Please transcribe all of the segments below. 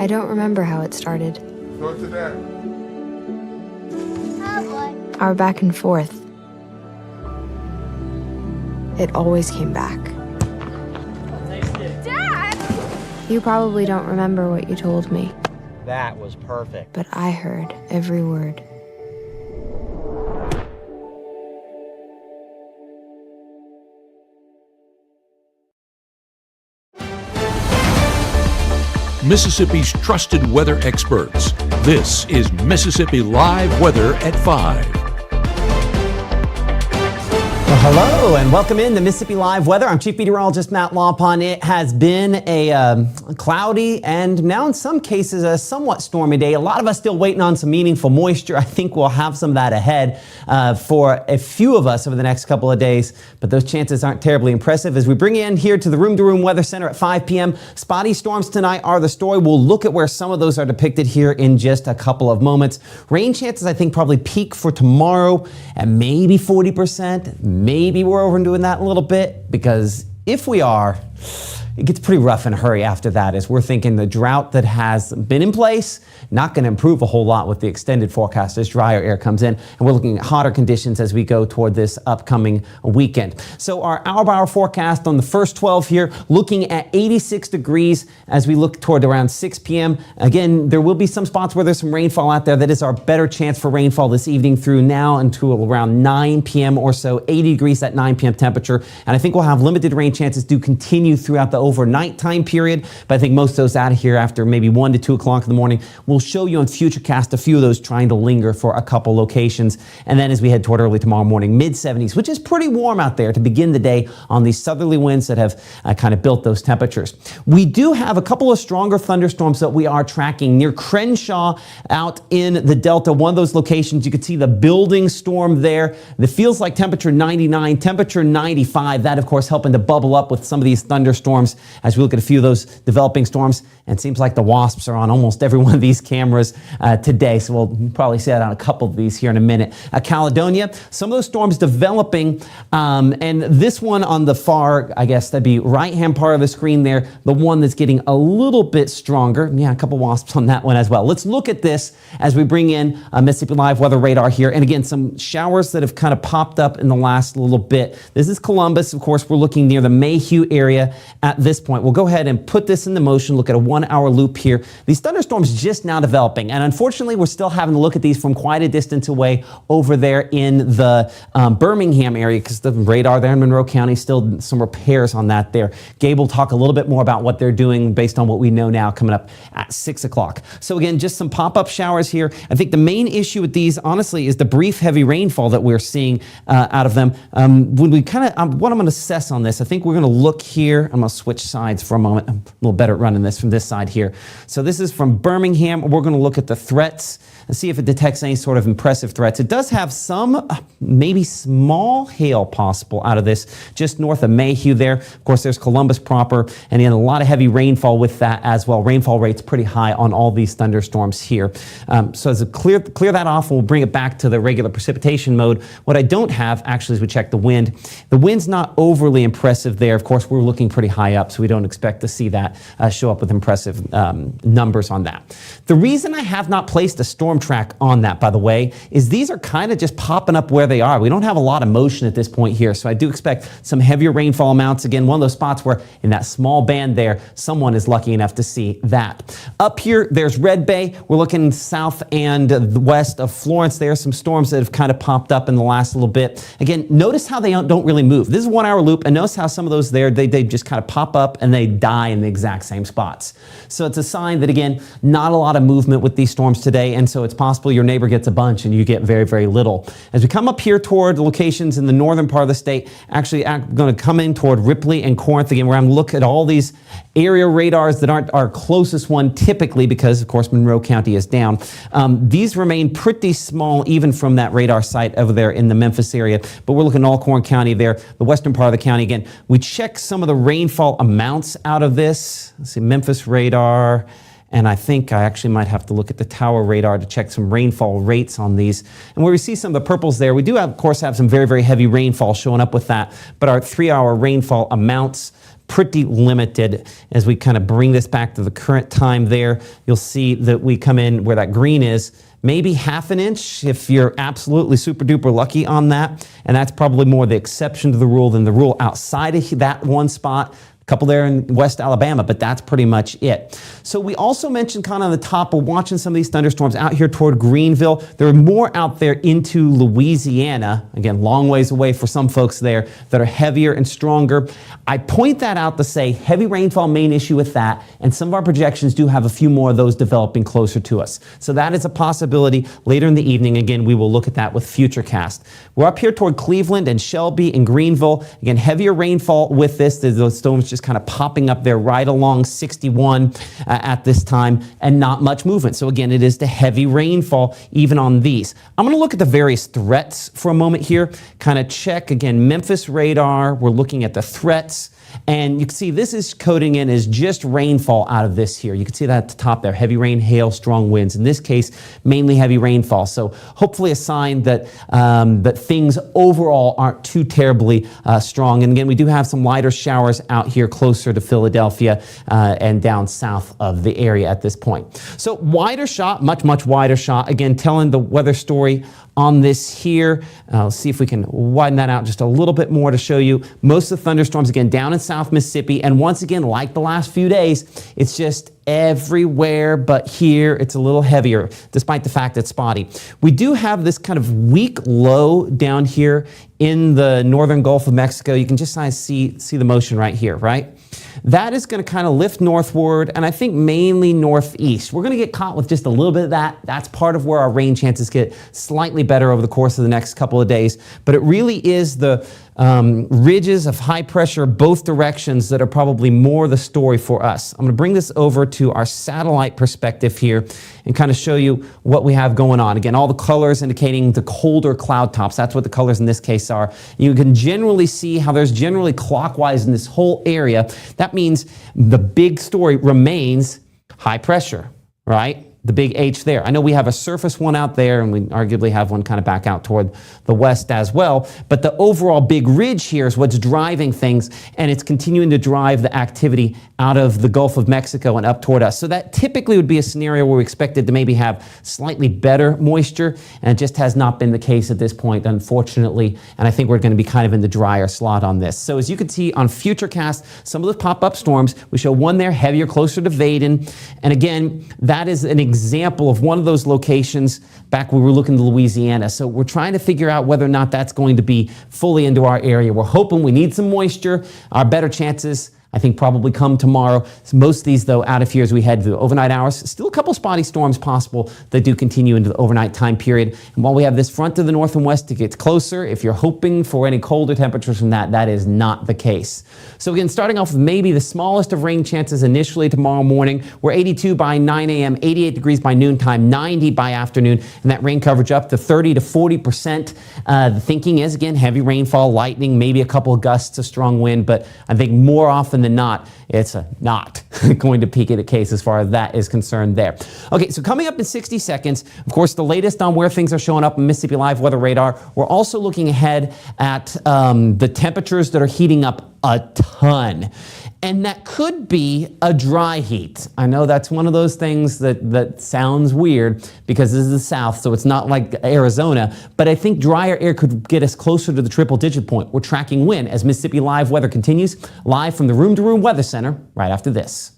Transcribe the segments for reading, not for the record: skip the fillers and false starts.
I don't remember how it started. Go to that. Oh boy. Our back and forth. It always came back. Dad! You probably don't remember what you told me, That was perfect. but I heard every word. Mississippi's trusted weather experts. This is Mississippi Live Weather at 5. Well, hello and welcome in to Mississippi Live Weather. I'm Chief Meteorologist Matt Lawpon. It has been a cloudy and now in some cases a somewhat stormy day. A lot of us still waiting on some meaningful moisture. I think we'll have some of that ahead for a few of us over the next couple of days, but those chances aren't terribly impressive. As we bring you in here to the Room to Room Weather Center at 5 p.m., spotty storms tonight are the story. We'll look at where some of those are depicted here in just a couple of moments. Rain chances, I think, probably peak for tomorrow at maybe 40%. Maybe we're overdoing that a little bit, because if we are, it gets pretty rough in a hurry after that, as we're thinking the drought that has been in place not going to improve a whole lot with the extended forecast as drier air comes in, and we're looking at hotter conditions as we go toward this upcoming weekend. So our hour-by-hour forecast on the first 12 here, looking at 86 degrees as we look toward around 6 p.m. Again, there will be some spots where there's some rainfall out there. That is our better chance for rainfall this evening through now until around 9 p.m. or so. 80 degrees at 9 p.m. temperature, and I think we'll have limited rain chances to continue throughout the overnight time period, but I think most of those out of here after maybe 1 to 2 o'clock in the morning. We'll show you on Futurecast a few of those trying to linger for a couple locations. And then as we head toward early tomorrow morning, mid-70s, which is pretty warm out there to begin the day on these southerly winds that have kind of built those temperatures. We do have a couple of stronger thunderstorms that we are tracking near Crenshaw out in the Delta. One of those locations, you can see the building storm there. That feels like temperature 99, temperature 95. That, of course, helping to bubble up with some of these thunderstorms as we look at a few of those developing storms. And it seems like the WASPs are on almost every one of these cameras today, so we'll probably see that on a couple of these here in a minute. Caledonia, some of those storms developing, and this one on the far, I guess that'd be right-hand part of the screen there, the one that's getting a little bit stronger. Yeah, a couple WASPs on that one as well. Let's look at this as we bring in a Mississippi Live Weather Radar here, and again, some showers that have kind of popped up in the last little bit. This is Columbus. Of course, we're looking near the Mayhew area at this point. We'll go ahead and put this into motion, look at a 1 hour loop here. These thunderstorms just now developing, and unfortunately we're still having to look at these from quite a distance away over there in the Birmingham area, because the radar there in Monroe County, still some repairs on that there. Gabe will talk a little bit more about what they're doing based on what we know now coming up at 6 o'clock. So again, just some pop-up showers here. I think the main issue with these, honestly, is the brief heavy rainfall that we're seeing out of them. When we kind of, what I'm going to assess on this, I think we're going to look here. I'm going to switch sides for a moment. I'm a little better at running this from this side here. So this is from Birmingham. We're going to look at the threats and see if it detects any sort of impressive threats. It does have some, maybe small hail possible out of this, just north of Mayhew there. Of course, there's Columbus proper, and then a lot of heavy rainfall with that as well. Rainfall rates pretty high on all these thunderstorms here. So as a clear that off, we'll bring it back to the regular precipitation mode. What I don't have, actually, as we check the wind, the wind's not overly impressive there. Of course, we're looking pretty high up, so we don't expect to see that show up with impressive numbers on that. The reason I have not placed a storm track on that, by the way, is these are kind of just popping up where they are. We don't have a lot of motion at this point here, so I do expect some heavier rainfall amounts. Again, one of those spots where in that small band there, someone is lucky enough to see that. Up here, there's Red Bay. We're looking south and west of Florence. There are some storms that have kind of popped up in the last little bit. Again, notice how they don't really move. This is a 1 hour loop, and notice how some of those there, they just kind of pop up and they die in the exact same spots. So it's a sign that, again, not a lot of movement with these storms today, and so it's possible your neighbor gets a bunch and you get very, very little. As we come up here toward locations in the northern part of the state, actually I'm going to come in toward Ripley and Corinth again, where I'm looking at all these area radars that aren't our closest one typically, because of course Monroe County is down. These remain pretty small even from that radar site over there in the Memphis area, but we're looking at Alcorn County there, the western part of the county. Again, we check some of the rainfall amounts out of this. Let's see, Memphis radar. And I think I actually might have to look at the tower radar to check some rainfall rates on these. And where we see some of the purples there, we do, of course, have some very, very heavy rainfall showing up with that. But our 3 hour rainfall amounts pretty limited. As we kind of bring this back to the current time there, you'll see that we come in where that green is, maybe half an inch if you're absolutely super duper lucky on that. And that's probably more the exception to the rule than the rule outside of that one spot. A couple there in West Alabama, but that's pretty much it. So we also mentioned kind of on the top, we're watching some of these thunderstorms out here toward Greenville. There are more out there into Louisiana. Again, long ways away for some folks there that are heavier and stronger. I point that out to say heavy rainfall, main issue with that, and some of our projections do have a few more of those developing closer to us. So that is a possibility later in the evening. Again, we will look at that with Futurecast. We're up here toward Cleveland and Shelby and Greenville. Again, heavier rainfall with this. Those storms just kind of popping up there right along 61 at this time, and not much movement. So again, it is the heavy rainfall even on these. I'm going to look at the various threats for a moment here, kind of check again Memphis radar. We're looking at the threats. And you can see this is coding in as just rainfall out of this here. You can see that at the top there, heavy rain, hail, strong winds. In this case, mainly heavy rainfall. So hopefully a sign that, that things overall aren't too terribly strong. And again, we do have some lighter showers out here closer to Philadelphia and down south of the area at this point. So wider shot, much wider shot. Again, telling the weather story on this here. Let's see if we can widen that out just a little bit more to show you. Most of the thunderstorms, again, down in South Mississippi. And once again, like the last few days, it's just everywhere, but here it's a little heavier, despite the fact it's spotty. We do have this kind of weak low down here in the northern Gulf of Mexico. You can just kind of see the motion right here, right? That is going to kind of lift northward, and I think mainly northeast. We're going to get caught with just a little bit of that. That's part of where our rain chances get slightly better over the course of the next couple of days. But it really is the ridges of high pressure both directions that are probably more the story for us. I'm going to bring this over to our satellite perspective here and kind of show you what we have going on. Again, all the colors indicating the colder cloud tops. That's what the colors in this case are. You can generally see how there's generally clockwise in this whole area. That means the big story remains high pressure, right? The big H there. I know we have a surface one out there, and we arguably have one kind of back out toward the west as well, but the overall big ridge here is what's driving things, and it's continuing to drive the activity out of the Gulf of Mexico and up toward us. So that typically would be a scenario where we expected to maybe have slightly better moisture, and it just has not been the case at this point, unfortunately, and I think we're going to be kind of in the drier slot on this. So as you can see on Futurecast, some of the pop-up storms, we show one there heavier closer to Vaden, and again, that is an example of one of those locations back when we were looking to Louisiana. So we're trying to figure out whether or not that's going to be fully into our area. We're hoping we need some moisture. Our better chances, I think, probably come tomorrow. So most of these, though, out of here as we head to the overnight hours. Still a couple spotty storms possible that do continue into the overnight time period. And while we have this front to the north and west to get closer, if you're hoping for any colder temperatures from that, that is not the case. So again, starting off with maybe the smallest of rain chances initially tomorrow morning. We're 82 by 9 a.m., 88 degrees by noontime, 90 by afternoon, and that rain coverage up to 30 to 40%. The thinking is, again, heavy rainfall, lightning, maybe a couple of gusts of strong wind, but I think more often than not, it's not going to peak at a case as far as that is concerned there. Okay, so coming up in 60 seconds, of course, the latest on where things are showing up in Mississippi Live Weather Radar. We're also looking ahead at the temperatures that are heating up a ton. And that could be a dry heat. I know that's one of those things that sounds weird because this is the South, so it's not like Arizona, but I think drier air could get us closer to the triple-digit point. We're tracking when as Mississippi Live Weather continues, live from the Room to Room Weather Center right after this.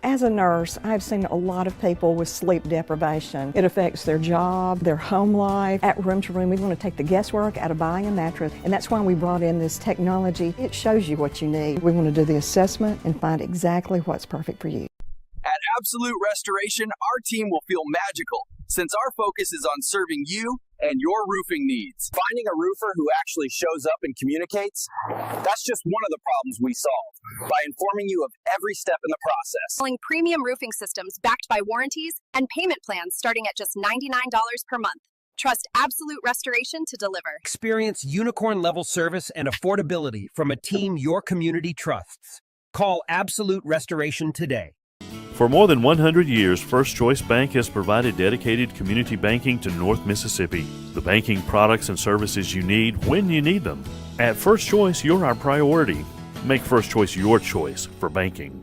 As a nurse, I've seen a lot of people with sleep deprivation. It affects their job, their home life. At Room to Room, we want to take the guesswork out of buying a mattress, and that's why we brought in this technology. It shows you what you need. We want to do the assessment and find exactly what's perfect for you. At Absolute Restoration, our team will feel magical since our focus is on serving you and your roofing needs. Finding a roofer who actually shows up and communicates, that's just one of the problems we solve by informing you of every step in the process. Selling premium roofing systems backed by warranties and payment plans starting at just $99 per month. Trust Absolute Restoration to deliver. Experience unicorn-level service and affordability from a team your community trusts. Call Absolute Restoration today. For more than 100 years, First Choice Bank has provided dedicated community banking to North Mississippi. The banking products and services you need when you need them. At First Choice, you're our priority. Make First Choice your choice for banking.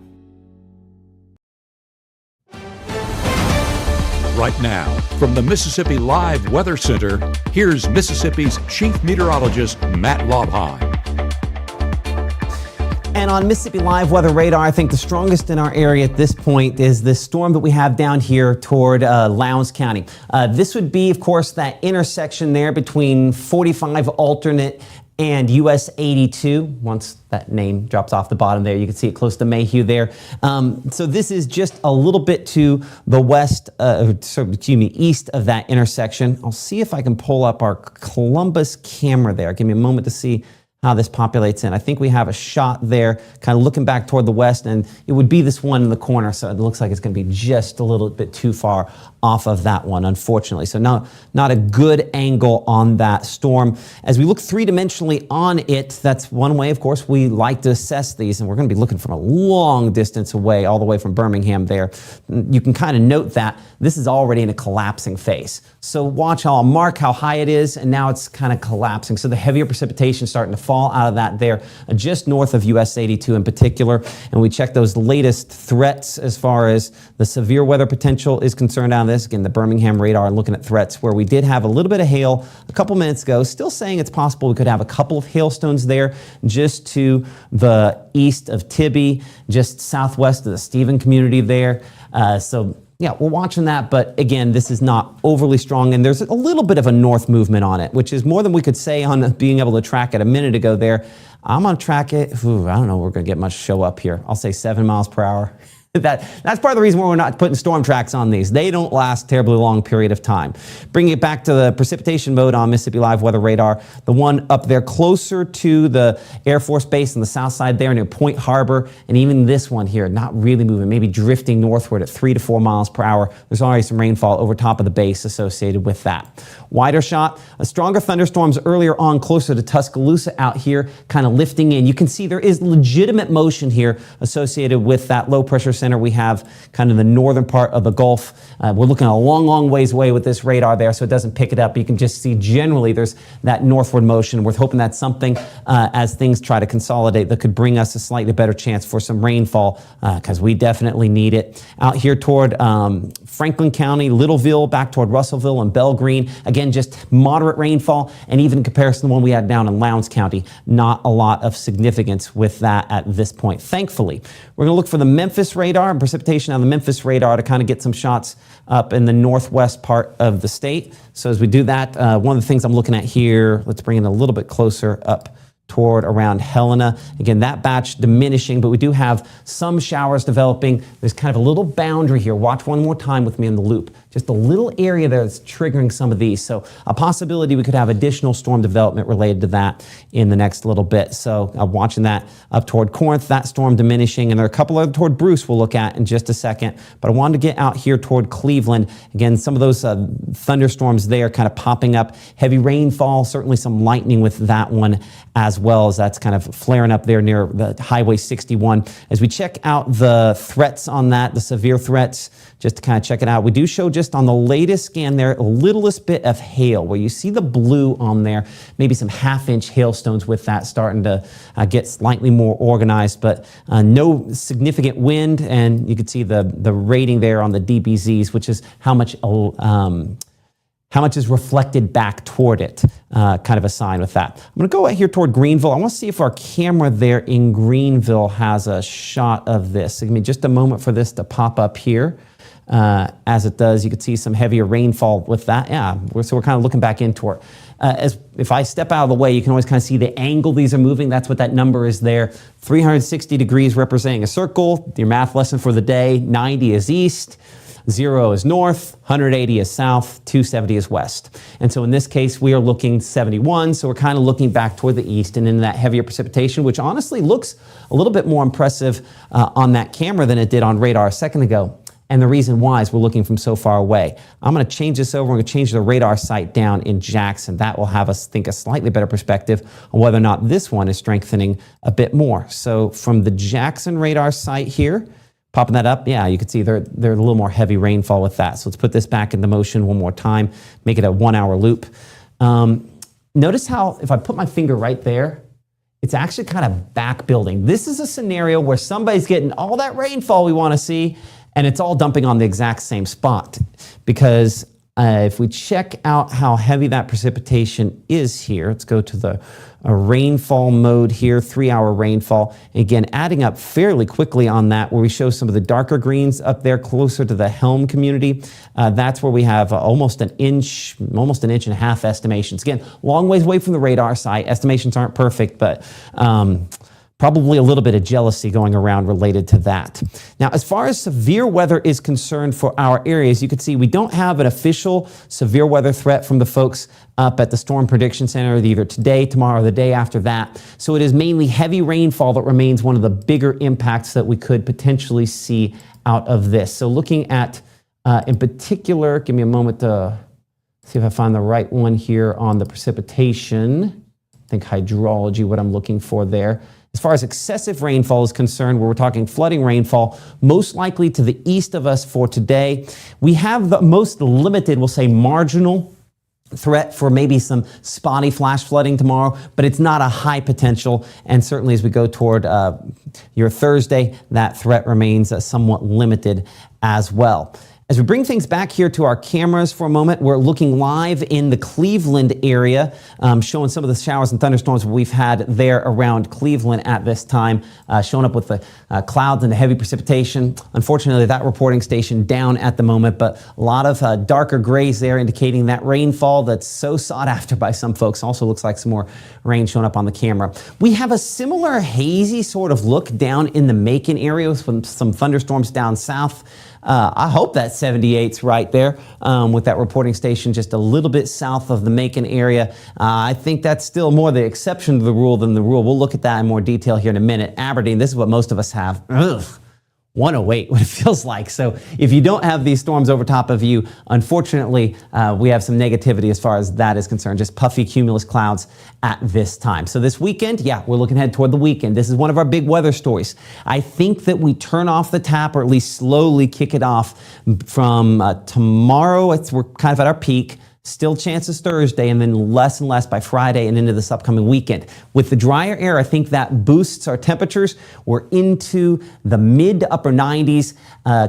Right now, from the Mississippi Live Weather Center, here's Mississippi's Chief Meteorologist, Matt Lobheim. And on Mississippi Live Weather Radar, I think the strongest in our area at this point is this storm that we have down here toward Lowndes County. This would be, of course, that intersection there between 45 alternate and US 82. Once that name drops off the bottom there, you can see it close to Mayhew there. So this is just a little bit to the west, east of that intersection. I'll see if I can pull up our Columbus camera there. Give me a moment to see how this populates in. I think we have a shot there, kind of looking back toward the west, and it would be this one in the corner, so it looks like it's going to be just a little bit too far off of that one, unfortunately. So not a good angle on that storm. As we look three-dimensionally on it, that's one way, of course, we like to assess these, and we're going to be looking from a long distance away, all the way from Birmingham there. You can kind of note that this is already in a collapsing phase. So watch how I'll mark how high it is, and now it's kind of collapsing. So the heavier precipitation starting to fall out of that there, just north of US 82 in particular. And we check those latest threats as far as the severe weather potential is concerned out of this. Again, the Birmingham radar, and looking at threats where we did have a little bit of hail a couple minutes ago, still saying it's possible we could have a couple of hailstones there just to the east of Tibby, just southwest of the Stephen community there. Yeah, we're watching that, but again, this is not overly strong, and there's a little bit of a north movement on it, which is more than we could say on being able to track it a minute ago there. I'm going to track it. I don't know we're going to get much show up here. I'll say 7 miles per hour. That's part of the reason why we're not putting storm tracks on these. They don't last a terribly long period of time. Bringing it back to the precipitation mode on Mississippi Live Weather Radar, the one up there closer to the Air Force Base on the south side there near Point Harbor, and even this one here, not really moving, maybe drifting northward at 3 to 4 miles per hour. There's already some rainfall over top of the base associated with that. Wider shot, stronger thunderstorms earlier on closer to Tuscaloosa out here, kind of lifting in. You can see there is legitimate motion here associated with that low pressure center we have kind of the northern part of the Gulf. We're looking a long, long ways away with this radar there, so it doesn't pick it up. You can just see generally there's that northward motion. We're hoping that's something as things try to consolidate that could bring us a slightly better chance for some rainfall, because we definitely need it. Out here toward Franklin County, Littleville, back toward Russellville and Bell Green. Again, just moderate rainfall, and even in comparison to the one we had down in Lowndes County, not a lot of significance with that at this point. Thankfully, we're going to look for the Memphis radar and precipitation on the Memphis radar to kind of get some shots up in the northwest part of the state. So as we do that, one of the things I'm looking at here, let's bring it a little bit closer up toward around Helena. Again, that batch diminishing, but we do have some showers developing. There's kind of a little boundary here. Watch one more time with me in the loop. Just a little area there that's triggering some of these. So a possibility we could have additional storm development related to that in the next little bit. So I'm watching that up toward Corinth, that storm diminishing, and there are a couple other toward Bruce we'll look at in just a second. But I wanted to get out here toward Cleveland. Again, some of those thunderstorms there kind of popping up. Heavy rainfall, certainly some lightning with that one as well, as that's kind of flaring up there near the Highway 61. As we check out the threats on that, the severe threats, just to kind of check it out, we do show just on the latest scan there, a littlest bit of hail, where you see the blue on there, maybe some half-inch hailstones with that starting to get slightly more organized, but no significant wind, and you can see the rating there on the DBZs, which is how much is reflected back toward it, kind of a sign with that. I'm going to go out here toward Greenville. I want to see if our camera there in Greenville has a shot of this. So give me just a moment for this to pop up here. As it does, you can see some heavier rainfall with that. Yeah, so we're kind of looking back into it. As if I step out of the way, you can always kind of see the angle these are moving. That's what that number is there. 360 degrees representing a circle. Your math lesson for the day, 90 is east. 0 is north, 180 is south, 270 is west. And so in this case, we are looking 71, so we're kind of looking back toward the east and into that heavier precipitation, which honestly looks a little bit more impressive on that camera than it did on radar a second ago. And the reason why is we're looking from so far away. I'm going to change this over. We're going to change the radar site down in Jackson. That will have us think a slightly better perspective on whether or not this one is strengthening a bit more. So from the Jackson radar site here, popping that up, yeah, you can see there's a little more heavy rainfall with that. So let's put this back into motion one more time, make it a 1 hour loop. Notice how if I put my finger right there, it's actually kind of back building. This is a scenario where somebody's getting all that rainfall we want to see, and it's all dumping on the exact same spot. Because if we check out how heavy that precipitation is here, let's go to the rainfall mode here, 3-hour rainfall. Again, adding up fairly quickly on that, where we show some of the darker greens up there closer to the Helm community. That's where we have almost an inch and a half estimations. Again, long ways away from the radar site. Estimations aren't perfect, but probably a little bit of jealousy going around related to that. Now, as far as severe weather is concerned for our areas, you can see we don't have an official severe weather threat from the folks up at the Storm Prediction Center either today, tomorrow, or the day after that. So it is mainly heavy rainfall that remains one of the bigger impacts that we could potentially see out of this. So looking at, in particular, give me a moment to see if I find the right one here on the precipitation. I think hydrology, what I'm looking for there. As far as excessive rainfall is concerned, where we're talking flooding rainfall, most likely to the east of us for today. We have the most limited, we'll say marginal threat for maybe some spotty flash flooding tomorrow, but it's not a high potential. And certainly as we go toward your Thursday, that threat remains somewhat limited as well. As we bring things back here to our cameras for a moment, we're looking live in the Cleveland area, showing some of the showers and thunderstorms we've had there around Cleveland at this time, showing up with the clouds and the heavy precipitation. Unfortunately, that reporting station down at the moment, but a lot of darker grays there indicating that rainfall that's so sought after by some folks. Also looks like some more rain showing up on the camera. We have a similar hazy sort of look down in the Macon area with some thunderstorms down south. I hope that 78's right there with that reporting station just a little bit south of the Macon area. I think that's still more the exception to the rule than the rule. We'll look at that in more detail here in a minute. Aberdeen, this is what most of us have. Ugh. 108, what it feels like. So if you don't have these storms over top of you, unfortunately, we have some negativity as far as that is concerned, just puffy cumulus clouds at this time. So this weekend, yeah, we're looking ahead toward the weekend. This is one of our big weather stories. I think that we turn off the tap or at least slowly kick it off from tomorrow. We're kind of at our peak. Still chances Thursday, and then less and less by Friday and into this upcoming weekend. With the drier air, I think that boosts our temperatures. We're into the mid to upper 90s.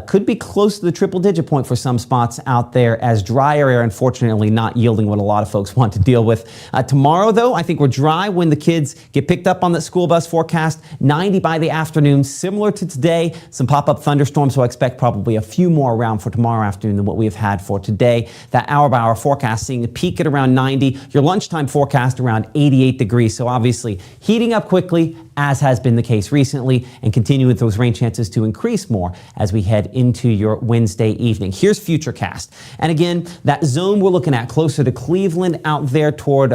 Could be close to the triple-digit point for some spots out there, as drier air, unfortunately, not yielding what a lot of folks want to deal with. Tomorrow, though, I think we're dry when the kids get picked up on that school bus forecast. 90 by the afternoon, similar to today. Some pop-up thunderstorms, so I expect probably a few more around for tomorrow afternoon than what we have had for today. That hour-by-hour forecast seeing a peak at around 90. Your lunchtime forecast around 88 degrees. So obviously heating up quickly, as has been the case recently, and continue with those rain chances to increase more as we head into your Wednesday evening. Here's Futurecast. And again, that zone we're looking at closer to Cleveland out there toward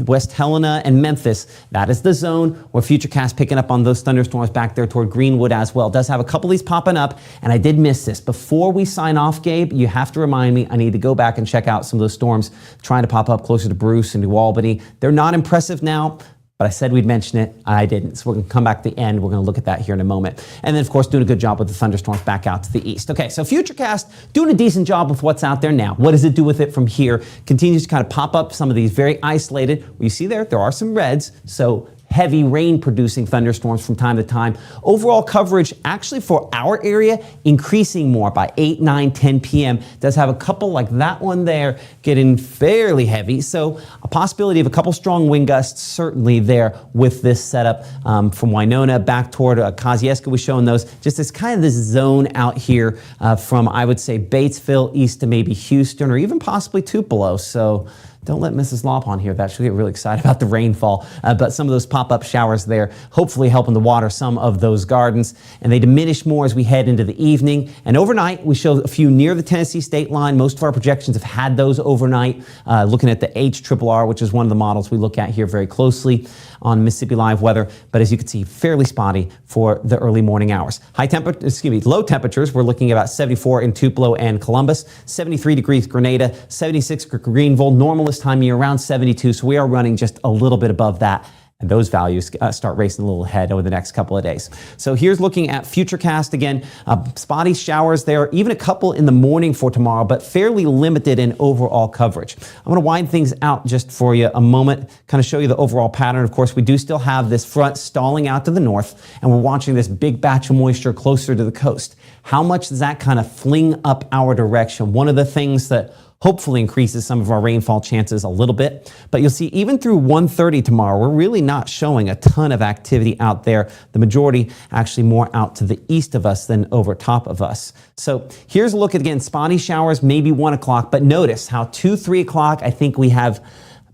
West Helena and Memphis. That is the zone where Futurecast picking up on those thunderstorms back there toward Greenwood as well. Does have a couple of these popping up, and I did miss this. Before we sign off, Gabe, you have to remind me, I need to go back and check out some of those storms trying to pop up closer to Bruce and New Albany. They're not impressive now, but I said we'd mention it. I didn't. So we're going to come back to the end. We're going to look at that here in a moment. And then, of course, doing a good job with the thunderstorms back out to the east. Okay, so Futurecast doing a decent job with what's out there now. What does it do with it from here? Continues to kind of pop up some of these very isolated. Well, you see there are some reds. So heavy rain producing thunderstorms from time to time. Overall coverage actually for our area increasing more by 8, 9, 10 p.m. Does have a couple like that one there getting fairly heavy. So a possibility of a couple strong wind gusts certainly there with this setup from Winona back toward Kosciuszko. We're showing those just as kind of this zone out here from, I would say, Batesville east to maybe Houston or even possibly Tupelo. So don't let Mrs. Lopon hear that. She'll get really excited about the rainfall. But some of those pop-up showers there, hopefully helping to water some of those gardens. And they diminish more as we head into the evening. And overnight, we show a few near the Tennessee state line. Most of our projections have had those overnight. Looking at the HRRR, which is one of the models we look at here very closely on Mississippi Live Weather. But as you can see, fairly spotty for the early morning hours. Low temperatures, we're looking at about 74 in Tupelo and Columbus, 73 degrees Grenada, 76 Greenville. Normal this time of year, around 72. So we are running just a little bit above that And those values start racing a little ahead over the next couple of days. So here's looking at Futurecast again. Spotty showers there, even a couple in the morning for tomorrow, but fairly limited in overall coverage. I'm going to wind things out just for you a moment, kind of show you the overall pattern. Of course, we do still have this front stalling out to the north, and we're watching this big batch of moisture closer to the coast. How much does that kind of fling up our direction? One of the things that hopefully increases some of our rainfall chances a little bit. But you'll see even through 1:30 tomorrow, we're really not showing a ton of activity out there. The majority actually more out to the east of us than over top of us. So here's a look at, again, spotty showers, maybe 1 o'clock. But notice how 2, 3 o'clock, I think we have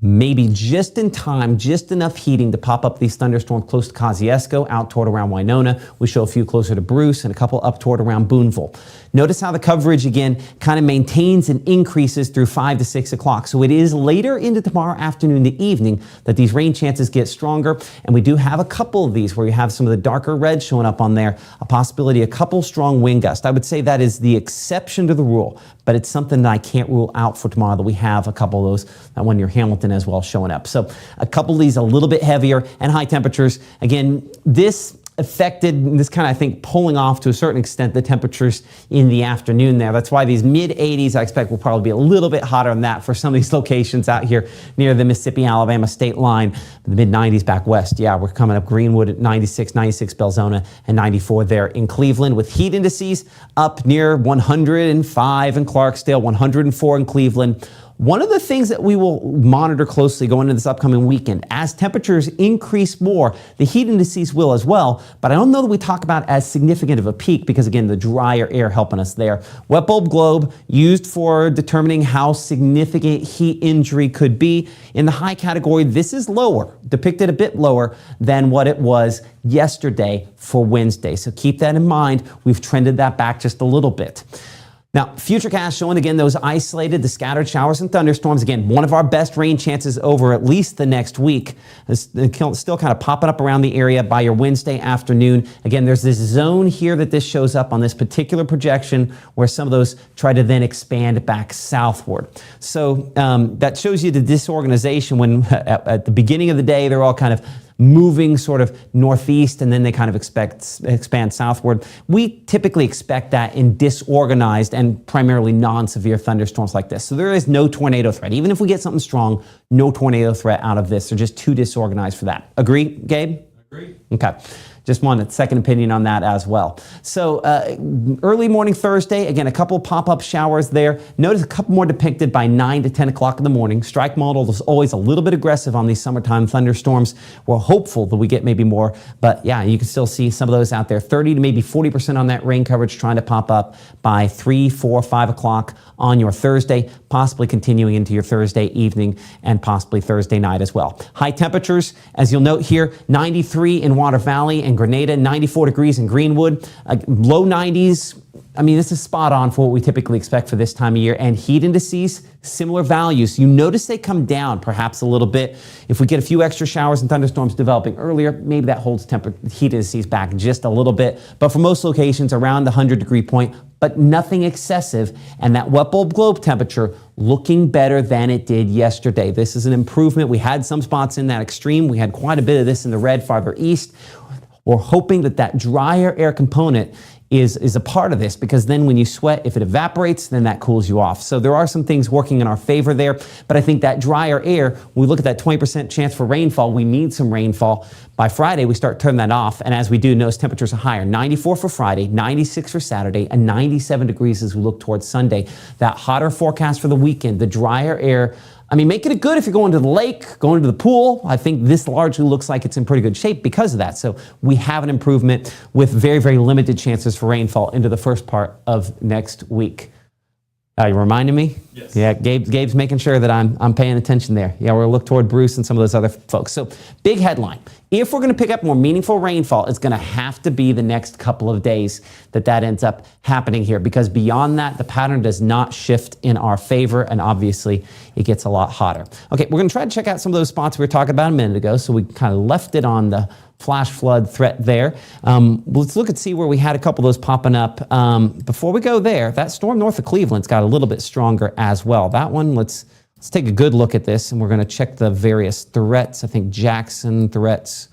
maybe just in time, just enough heating to pop up these thunderstorms close to Kosciuszko, out toward around Winona. We show a few closer to Bruce and a couple up toward around Boonville. Notice how the coverage, again, kind of maintains and increases through 5 to 6 o'clock. So it is later into tomorrow afternoon, the evening, that these rain chances get stronger. And we do have a couple of these where you have some of the darker red showing up on there, a possibility, a couple strong wind gusts. I would say that is the exception to the rule, but it's something that I can't rule out for tomorrow, that we have a couple of those, that one near Hamilton as well showing up. So a couple of these a little bit heavier and high temperatures. Again, this affected, this kind of, I think, pulling off to a certain extent the temperatures in the afternoon there. That's why these mid 80s I expect will probably be a little bit hotter than that for some of these locations out here near the Mississippi-Alabama state line. The mid 90s back west. Yeah, we're coming up Greenwood at 96, 96 Belzona, and 94 there in Cleveland, with heat indices up near 105 in Clarksdale, 104 in Cleveland. One of the things that we will monitor closely going into this upcoming weekend, as temperatures increase more, the heat indices will as well, but I don't know that we talk about as significant of a peak because, again, the drier air helping us there. Wet bulb globe used for determining how significant heat injury could be. In the high category, this is lower, depicted a bit lower than what it was yesterday for Wednesday. So keep that in mind. We've trended that back just a little bit. Now, Futurecast showing again those isolated, the scattered showers and thunderstorms. Again, one of our best rain chances over at least the next week. It's still kind of popping up around the area by your Wednesday afternoon. Again, there's this zone here that this shows up on this particular projection where some of those try to then expand back southward. So that shows you the disorganization when at the beginning of the day, they're all kind of moving sort of northeast, and then they kind of expand southward. We typically expect that in disorganized and primarily non-severe thunderstorms like this. So there is no tornado threat. Even if we get something strong, no tornado threat out of this. They're just too disorganized for that. Agree, Gabe? Agree. Okay. Just wanted a second opinion on that as well. So early morning Thursday, again, a couple pop-up showers there. Notice a couple more depicted by 9 to 10 o'clock in the morning. Strike model is always a little bit aggressive on these summertime thunderstorms. We're hopeful that we get maybe more, but yeah, you can still see some of those out there. 30 to maybe 40% on that rain coverage trying to pop up by 3, 4, 5 o'clock on your Thursday, possibly continuing into your Thursday evening and possibly Thursday night as well. High temperatures, as you'll note here, 93 in Water Valley and Grenada, 94 degrees in Greenwood, low 90s. I mean, this is spot on for what we typically expect for this time of year. And heat indices, similar values. You notice they come down perhaps a little bit. If we get a few extra showers and thunderstorms developing earlier, maybe that holds heat indices back just a little bit. But for most locations, around the 100-degree point, but nothing excessive. And that wet bulb globe temperature looking better than it did yesterday. This is an improvement. We had some spots in that extreme. We had quite a bit of this in the red farther east. We're hoping that that drier air component is a part of this, because then when you sweat, if it evaporates, then that cools you off. So there are some things working in our favor there, but I think that drier air, when we look at that 20% chance for rainfall, we need some rainfall. By Friday, we start turning that off, and as we do, notice temperatures are higher. 94 for Friday, 96 for Saturday, and 97 degrees as we look towards Sunday. That hotter forecast for the weekend, the drier air, I mean, making it good if you're going to the lake, going to the pool. I think this largely looks like it's in pretty good shape because of that. So we have an improvement with very, very limited chances for rainfall into the first part of next week. You reminding me? Yes. Yeah, Gabe's making sure that I'm paying attention there. Yeah, we'll look toward Bruce and some of those other folks. So big headline. If we're going to pick up more meaningful rainfall, it's going to have to be the next couple of days that ends up happening here, because beyond that, the pattern does not shift in our favor, and obviously it gets a lot hotter. Okay, we're going to try to check out some of those spots we were talking about a minute ago. So we kind of left it on the flash flood threat there. Let's look and see where we had a couple of those popping up. Before we go there, that storm north of Cleveland's got a little bit stronger as well. That one, let's Let's take a good look at this, and we're going to check the various threats. I think Jackson threats.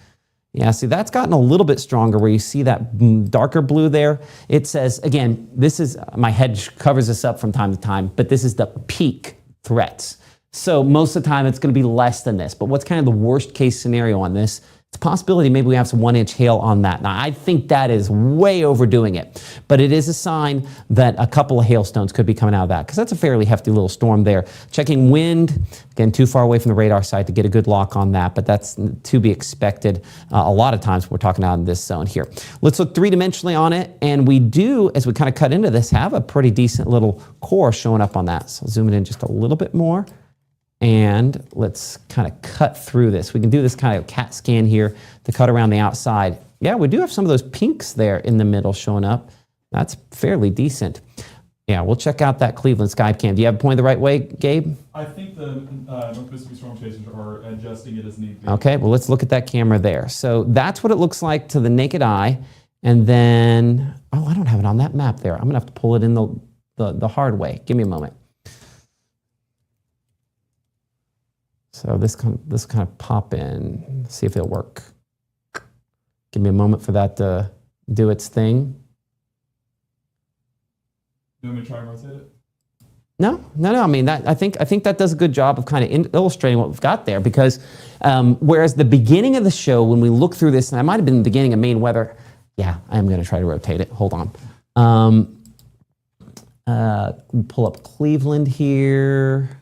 Yeah, see, that's gotten a little bit stronger where you see that darker blue there. It says, again, this is, my head covers this up from time to time, but this is the peak threats. So most of the time it's going to be less than this. But what's kind of the worst case scenario on this? It's a possibility maybe we have some 1-inch hail on that. Now, I think that is way overdoing it, but it is a sign that a couple of hailstones could be coming out of that because that's a fairly hefty little storm there. Checking wind, again, too far away from the radar site to get a good lock on that, but that's to be expected a lot of times when we're talking out in this zone here. Let's look three-dimensionally on it, and we do, as we kind of cut into this, have a pretty decent little core showing up on that. So zoom it in just a little bit more. And let's kind of cut through this. We can do this kind of CAT scan here to cut around the outside. Yeah, we do have some of those pinks there in the middle showing up. That's fairly decent. Yeah, we'll check out that Cleveland Skycam. Do you have it pointed the right way, Gabe? I think the North Mississippi Storm Chasers are adjusting it as need be. Okay, well, let's look at that camera there. So that's what it looks like to the naked eye. And then, oh, I don't have it on that map there. I'm gonna have to pull it in the hard way. Give me a moment. So this kind of pop in, see if it'll work. Give me a moment for that to do its thing. You want me to try and rotate it? No. I mean, I think that does a good job of kind of illustrating what we've got there because whereas the beginning of the show, when we look through this, and I might have been the beginning of Maine weather, yeah, I am going to try to rotate it. Hold on. Pull up Cleveland here.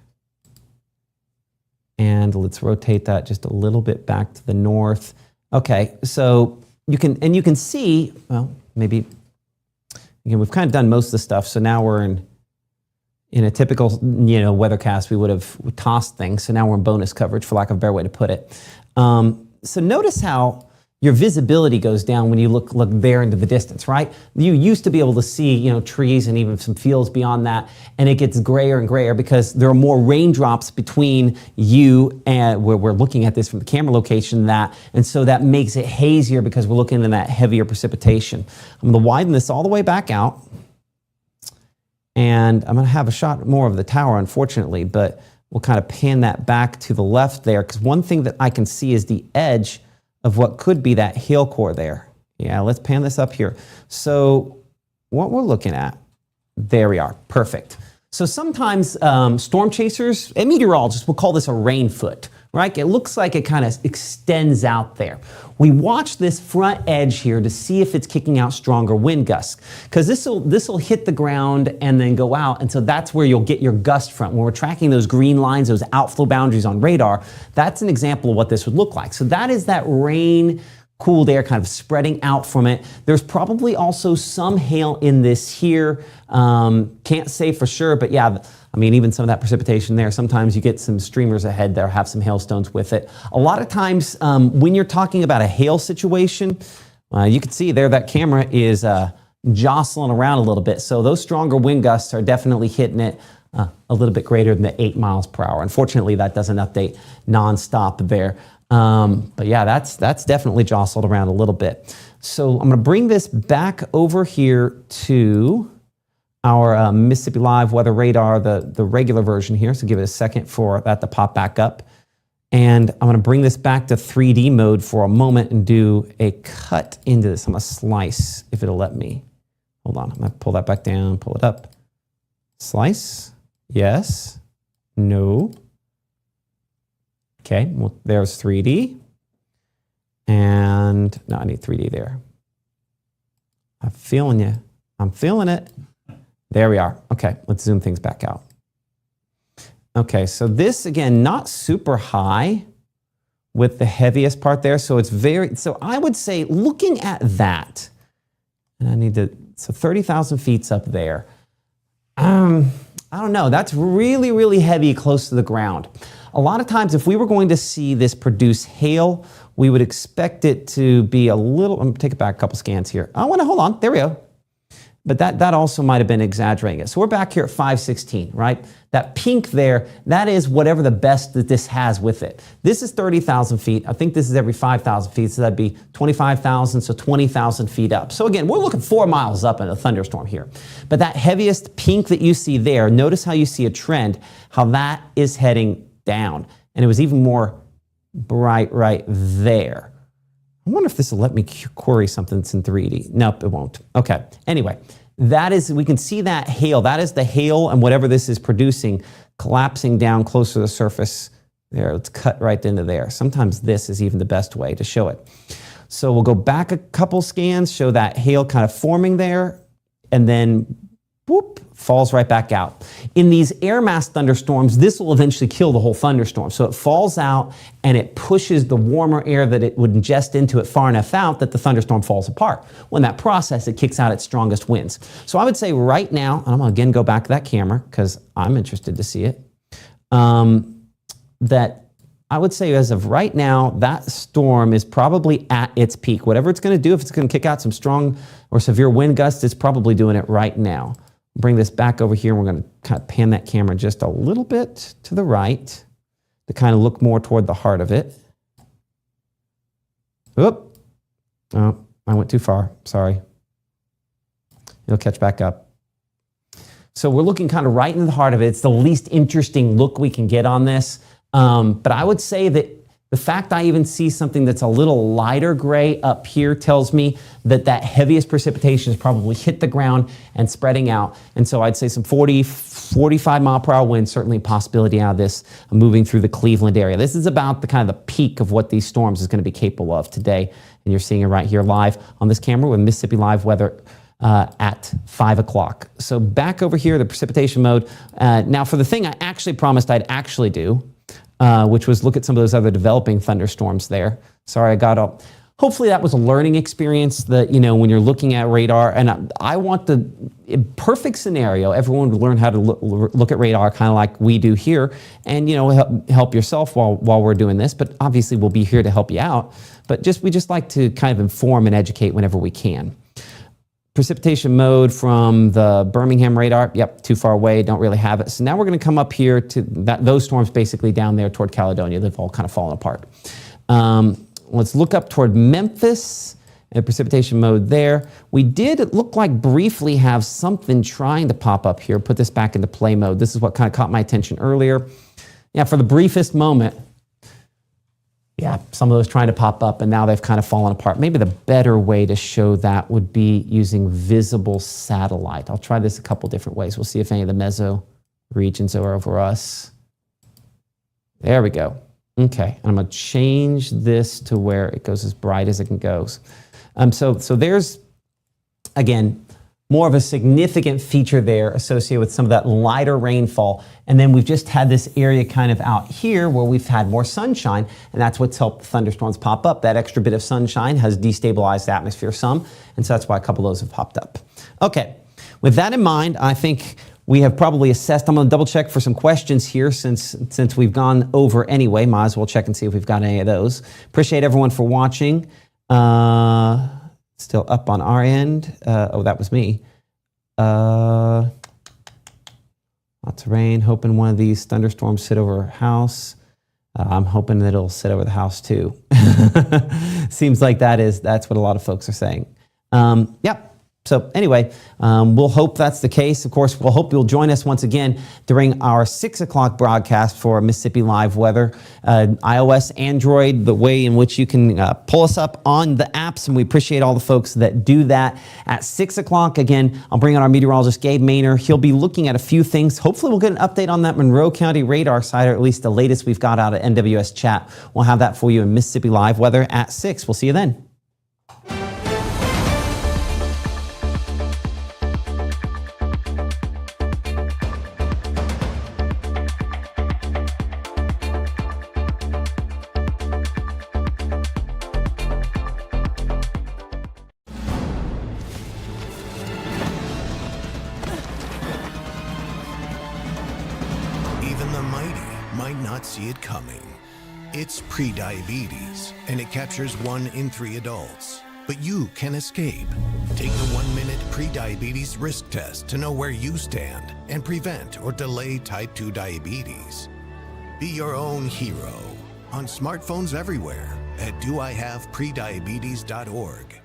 And let's rotate that just a little bit back to the north. Okay, so you can see, well, maybe, again, we've kind of done most of the stuff, so now we're in a typical, weathercast, we would have tossed things, so now we're in bonus coverage, for lack of a better way to put it. So notice how your visibility goes down when you look there into the distance, right? You used to be able to see, trees and even some fields beyond that, and it gets grayer and grayer because there are more raindrops between you and where we're looking at this from the camera location and so that makes it hazier because we're looking at that heavier precipitation. I'm going to widen this all the way back out, and I'm going to have a shot more of the tower, unfortunately, but we'll kind of pan that back to the left there because one thing that I can see is the edge of what could be that hail core there. Yeah, let's pan this up here. So what we're looking at, there we are, perfect. So sometimes storm chasers and meteorologists will call this a rain foot, right? It looks like it kind of extends out there. We watch this front edge here to see if it's kicking out stronger wind gusts, because this will hit the ground and then go out, and so that's where you'll get your gust from. When we're tracking those green lines, those outflow boundaries on radar, that's an example of what this would look like. So that is that rain, cooled air kind of spreading out from it. There's probably also some hail in this here. Can't say for sure, but yeah, I mean, even some of that precipitation there, sometimes you get some streamers ahead there, have some hailstones with it. A lot of times when you're talking about a hail situation, you can see there that camera is jostling around a little bit. So those stronger wind gusts are definitely hitting it a little bit greater than the 8 miles per hour. Unfortunately, that doesn't update nonstop there. But yeah, that's definitely jostled around a little bit. So I'm going to bring this back over here to our Mississippi Live weather radar, the regular version here. So give it a second for that to pop back up. And I'm going to bring this back to 3D mode for a moment and do a cut into this. I'm going to slice if it'll let me. Hold on. I'm going to pull that back down, pull it up. Slice. Yes. No. Okay, well, there's 3D. And no, I need 3D there. I'm feeling you. I'm feeling it. There we are. Okay, let's zoom things back out. Okay, so this, again, not super high with the heaviest part there. So so I would say looking at that, and so 30,000 feet's up there. I don't know, that's really, really heavy close to the ground. A lot of times, if we were going to see this produce hail, we would expect it to be a little, I'm gonna take it back a couple scans here. I wanna, hold on, there we go. but that also might have been exaggerating it. So we're back here at 516, right? That pink there, that is whatever the best that this has with it. This is 30,000 feet. I think this is every 5,000 feet, so that'd be 25,000, so 20,000 feet up. So again, we're looking 4 miles up in a thunderstorm here. But that heaviest pink that you see there, notice how you see a trend, how that is heading down. And it was even more bright right there. I wonder if this will let me query something that's in 3D. Nope, it won't. Okay, anyway. That is, we can see that hail. That is the hail and whatever this is producing collapsing down close to the surface. There, let's cut right into there. Sometimes this is even the best way to show it. So we'll go back a couple scans, show that hail kind of forming there, and then whoop, falls right back out. In these air mass thunderstorms, this will eventually kill the whole thunderstorm. So it falls out and it pushes the warmer air that it would ingest into it far enough out that the thunderstorm falls apart. When that process, it kicks out its strongest winds. So I would say right now, and I'm gonna again go back to that camera because I'm interested to see it, that I would say as of right now, that storm is probably at its peak. Whatever it's gonna do, if it's gonna kick out some strong or severe wind gusts, it's probably doing it right now. Bring this back over here, and we're going to kind of pan that camera just a little bit to the right to kind of look more toward the heart of it. Oop. Oh, I went too far. Sorry. It'll catch back up. So we're looking kind of right in the heart of it. It's the least interesting look we can get on this. But I would say that the fact I even see something that's a little lighter gray up here tells me that that heaviest precipitation has probably hit the ground and spreading out. And so I'd say some 40, 45 mile per hour winds, certainly a possibility out of this moving through the Cleveland area. This is about the kind of the peak of what these storms is going to be capable of today. And you're seeing it right here live on this camera with Mississippi Live Weather at 5 o'clock. So back over here, the precipitation mode. Now for the thing I actually promised I'd actually do, which was look at some of those other developing thunderstorms there. Sorry, I got up. Hopefully that was a learning experience that, you know, when you're looking at radar, and I want the perfect scenario, everyone would learn how to look at radar kind of like we do here, and, you know, help yourself while we're doing this, but obviously we'll be here to help you out. But we just like to kind of inform and educate whenever we can. Precipitation mode from the Birmingham radar, yep, too far away, don't really have it. So now we're going to come up here to those storms basically down there toward Caledonia. They've all kind of fallen apart. Let's look up toward Memphis and precipitation mode there. We did look like briefly have something trying to pop up here. Put this back into play mode. This is what kind of caught my attention earlier. Yeah, for the briefest moment, yeah, some of those trying to pop up, and now they've kind of fallen apart. Maybe the better way to show that would be using visible satellite. I'll try this a couple different ways. We'll see if any of the meso regions are over us. There we go. Okay, I'm going to change this to where it goes as bright as it can go. So there's, again, more of a significant feature there associated with some of that lighter rainfall. And then we've just had this area kind of out here where we've had more sunshine, and that's what's helped the thunderstorms pop up. That extra bit of sunshine has destabilized the atmosphere some, and so that's why a couple of those have popped up. Okay, with that in mind, I think we have probably assessed. I'm going to double check for some questions here since we've gone over anyway. Might as well check and see if we've got any of those. Appreciate everyone for watching. Still up on our end. Oh, that was me. Lots of rain. Hoping one of these thunderstorms sit over our house. I'm hoping that it'll sit over the house too. Seems like that's what a lot of folks are saying. Yep. So anyway, we'll hope that's the case. Of course, we'll hope you'll join us once again during our 6 o'clock broadcast for Mississippi Live Weather. iOS, Android, the way in which you can pull us up on the apps, and we appreciate all the folks that do that. At 6 o'clock, again, I'll bring on our meteorologist, Gabe Maynor. He'll be looking at a few things. Hopefully we'll get an update on that Monroe County radar site, or at least the latest we've got out at NWS Chat. We'll have that for you in Mississippi Live Weather at 6. We'll see you then. See it coming. It's prediabetes, and it captures 1 in 3 adults. but you can escape. Take the 1-minute pre-diabetes risk test to know where you stand and prevent or delay type 2 diabetes. Be your own hero on smartphones everywhere at doihaveprediabetes.org.